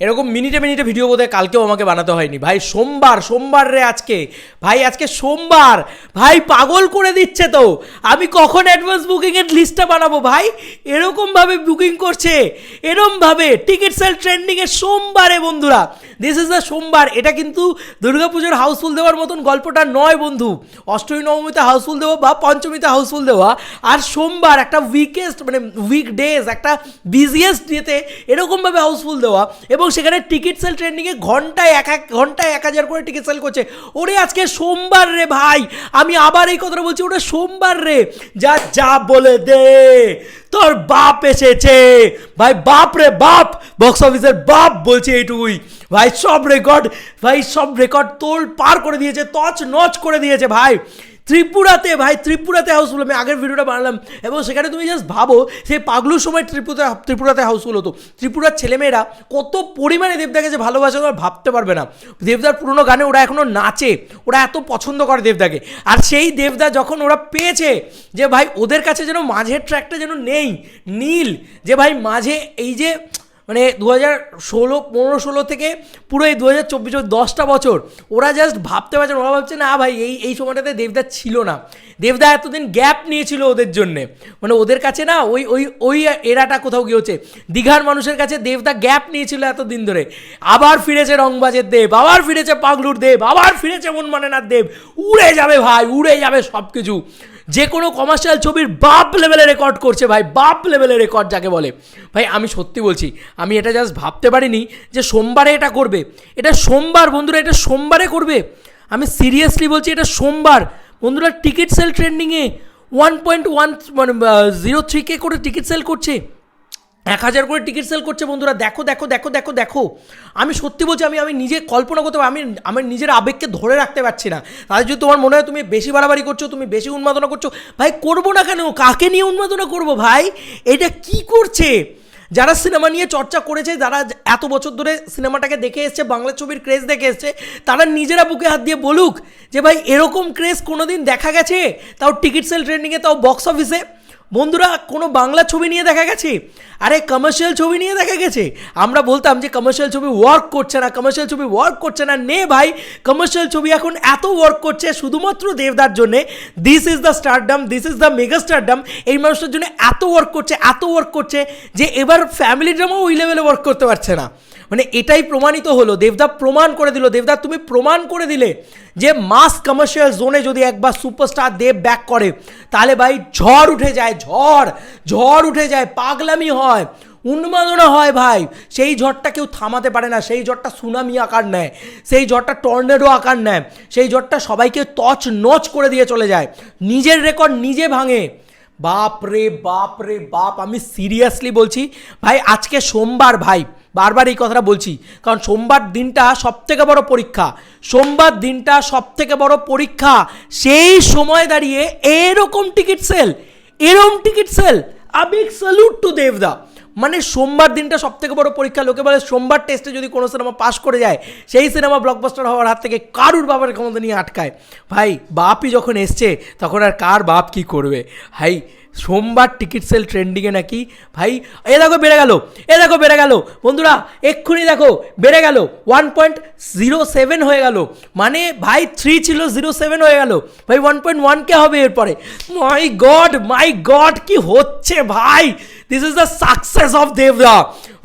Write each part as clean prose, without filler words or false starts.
এরকম মিনিটে মিনিটে ভিডিও বোধহয় কালকেও আমাকে বানাতে হয়নি ভাই। সোমবার রে আজকে ভাই, আজকে সোমবার ভাই, পাগল করে দিচ্ছে তো। আমি কখন অ্যাডভান্স বুকিংয়ের লিস্টটা বানাবো ভাই? এরকমভাবে বুকিং করছে, এরকমভাবে টিকিট সেল ট্রেন্ডিংয়ে সোমবারে বন্ধুরা। দিস ইজ দ্য সোমবার। এটা কিন্তু দুর্গাপুজোর হাউসফুল দেওয়ার মতন গল্পটা নয় বন্ধু। অষ্টমী নবমীতে হাউসফুল দেওয়া বা পঞ্চমীতে হাউসফুল দেওয়া, আর সোমবার একটা উইকেস্ট মানে উইকডেজ, একটা বিজিয়েস্ট ডেতে এরকমভাবে হাউসফুল দেওয়া, এবং সেখানে টিকিট সেল ট্রেন্ডিংয়ে ঘন্টায় 1,000 করে টিকিট সেল করছে। ওরে আজকে সোমবার রে ভাই, আমি আবার এই কথাটা বলছি, ওটা সোমবার রে। যা যা বলে দে, তোর বাপ এসেছে ভাই, বাপ রে বাপ, বক্স অফিসের বাপ বলছে এইটুকুই ভাই। সব রেকর্ড তোল পার করে দিয়েছে, তছ নচ করে দিয়েছে ভাই। ত্রিপুরাতে হাউসফুল। আমি আগের ভিডিওটা বানালাম, এবং সেখানে তুমি জাস্ট ভাবো সেই পাগলুর সময় ত্রিপুরাতে হাউসফুল হতো। ত্রিপুরার ছেলেমেয়েরা কত পরিমাণে দেবদাকে যে ভালোবাসে ওরা ভাবতে পারবে না। দেবদার পুরোনো গানে ওরা এখনও নাচে, ওরা এত পছন্দ করে দেবদাকে। আর সেই দেবদা যখন ওরা পেয়েছে যে ভাই ওদের কাছে যেন মাঝের ট্র্যাকটা যেন নেই, নীল, যে ভাই মাঝে এই যে মানে 2015-16 থেকে পুরো এই 2024 10টা বছর ওরা জাস্ট ভাবতে পারছে, ওরা ভাবছে না ভাই এই সময়টাতে দেবদা ছিল না। দেবদা এতদিন গ্যাপ নিয়েছিল ওদের জন্যে, মানে ওদের কাছে না ওই এরাটা কোথাও গিয়ে হচ্ছে। দীঘার মানুষের কাছে দেবদা গ্যাপ নিয়েছিল এতদিন ধরে। আবার ফিরেছে রংবাজের দেব, আবার ফিরেছে পাগলুর দেব, আবার ফিরেছে মন মানেনার দেব। উড়ে যাবে ভাই, উড়ে যাবে সব কিছু। যে কোনো কমার্শিয়াল ছবির বাপ লেভেলে রেকর্ড করছে ভাই, বাপ লেভেলের রেকর্ড যাকে বলে ভাই। আমি সত্যি বলছি, আমি এটা জাস্ট ভাবতে পারিনি যে সোমবারে এটা করবে। এটা সোমবার বন্ধুরা, এটা সোমবারে করবে। আমি সিরিয়াসলি বলছি, এটা সোমবার বন্ধুরা। টিকিট সেল ট্রেন্ডিংয়ে 1.03K করে টিকিট সেল করছে, 1,000 করে টিকিট সেল করছে বন্ধুরা। দেখো। আমি সত্যি বলছি, আমি নিজে কল্পনা করতে পারি, আমি আমার নিজের আবেগকে ধরে রাখতে পারছি না। তাহলে যদি তোমার মনে হয় তুমি বেশি বাড়াবাড়ি করছো, তুমি বেশি উন্মাদনা করছো, ভাই করবো না কেন? কাকে নিয়ে উন্মাদনা করবো ভাই? এটা কি করছে? যারা সিনেমা নিয়ে চর্চা করেছে, যারা এত বছর ধরে সিনেমাটাকে দেখে এসছে, বাংলা ছবির ক্রেজ দেখে এসছে, তারা নিজেরা বুকে হাত দিয়ে বলুক যে ভাই এরকম ক্রেজ কোনো দিন দেখা গেছে? তাও টিকিট সেল ট্রেন্ডিংয়ে, তাও বক্স অফিসে বন্ধুরা। কোনো বাংলা ছবি নিয়ে দেখা গেছে? আরে কমার্শিয়াল ছবি নিয়ে দেখা গেছে। আমরা বলতাম যে কমার্শিয়াল ছবি ওয়ার্ক করছে না, নে ভাই, কমার্শিয়াল ছবি এখন এত ওয়ার্ক করছে শুধুমাত্র দেবদার জন্যে। This is the stardom, this is the mega stardom. এই মানুষটার জন্য এত ওয়ার্ক করছে যে এবার ফ্যামিলি ড্রামাও ওই লেভেলে ওয়ার্ক করতে পারছে না। মানে এটাই প্রমাণিত হলো, দেবদা প্রমাণ করে দিল। দেবদা তুমি প্রমাণ করে দিলে যে মাস কমার্শিয়াল জোনে যদি একবার সুপারস্টার দেব ব্যাক করে, তাহলে ভাই ঝড় উঠে যায়, পাগলামি হয়, উন্মাদনা হয় ভাই। সেই ঝড়টা কেউ থামাতে পারে না, সেই ঝড়টা সুনামি আকার নেয়, সেই ঝড়টা টর্নেডো আকার নেয়, সেই ঝড়টা সবাইকে তছ নচ করে দিয়ে চলে যায়, নিজের রেকর্ড নিজে ভাঙে। বাপ রে বাপ, আমি সিরিয়াসলি বলছি ভাই, আজকে সোমবার ভাই, বারবার এই কথাটা বলছি, কারণ সোমবার দিনটা সবথেকে বড় পরীক্ষা। সেই সময় দাঁড়িয়ে এরকম টিকিট সেল, আবেগ স্যালুট টু দেবদা। মানে সোমবার দিনটা সবথেকে বড় পরীক্ষা। লোকে বলে সোমবার টেস্টে যদি কোনো সিনেমা পাস করে যায়, সেই সিনেমা ব্লকবাস্টার হওয়ার হাত থেকে কারুর বাবার ক্ষমতা নিয়ে আটকায়। ভাই বাপই যখন এসছে, তখন আর কার বাপ কি করবে ভাই? সোমবার টিকিট সেল ট্রেন্ডিংয়ে নাকি ভাই এ দেখো বেড়ে গেল বন্ধুরা, এক্ষুনি দেখো বেড়ে গেল 1.07 হয়ে গেল। মানে ভাই 3 ছিল, 07 হয়ে গেল ভাই, 1.1K হবে এরপরে। মাই গড কি হচ্ছে ভাই? This is the success of দেবদা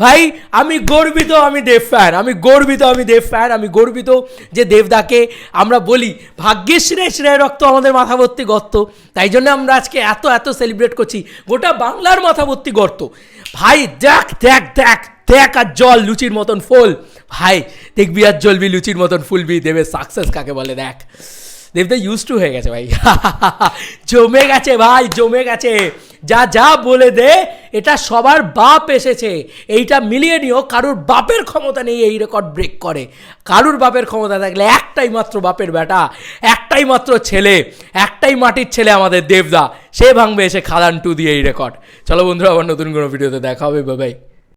ভাই। আমি গর্বিত, আমি দেব ফ্যান, আমি গর্বিত যে দেবদাকে আমরা বলি ভাগ্যের শিরায় রক্ত, আমাদের মাথা ভর্তি গর্ত। তাই জন্য আমরা আজকে এত সেলিব্রেট করছি। গোটা বাংলার মাথা ভর্তি গর্ত ভাই। দেখ আর জল লুচির মতন ফুল ভাই, দেখবি আর জ্বলবি লুচির মতন ফুলবি। দেবের সাকসেস কাকে বলে দেখ। দেবদা ইউজ টু হয়ে গেছে ভাই, জমে গেছে। যা বলে দে, এটা সবার বাপ এসেছে, এইটা মিলিয়ে নিও। কারুর বাপের ক্ষমতা নেই এই রেকর্ড ব্রেক করে। কারুর বাপের ক্ষমতা থাকলে একটাই মাত্র বাপের বেটা, একটাই মাত্র ছেলে, একটাই মাটির ছেলে আমাদের দেবদা, সে ভাঙবে এসে খাদান 2 দিয়ে এই রেকর্ড। চলো বন্ধুরা, আবার নতুন কোনো ভিডিওতে দেখা হবে, বাই বাই।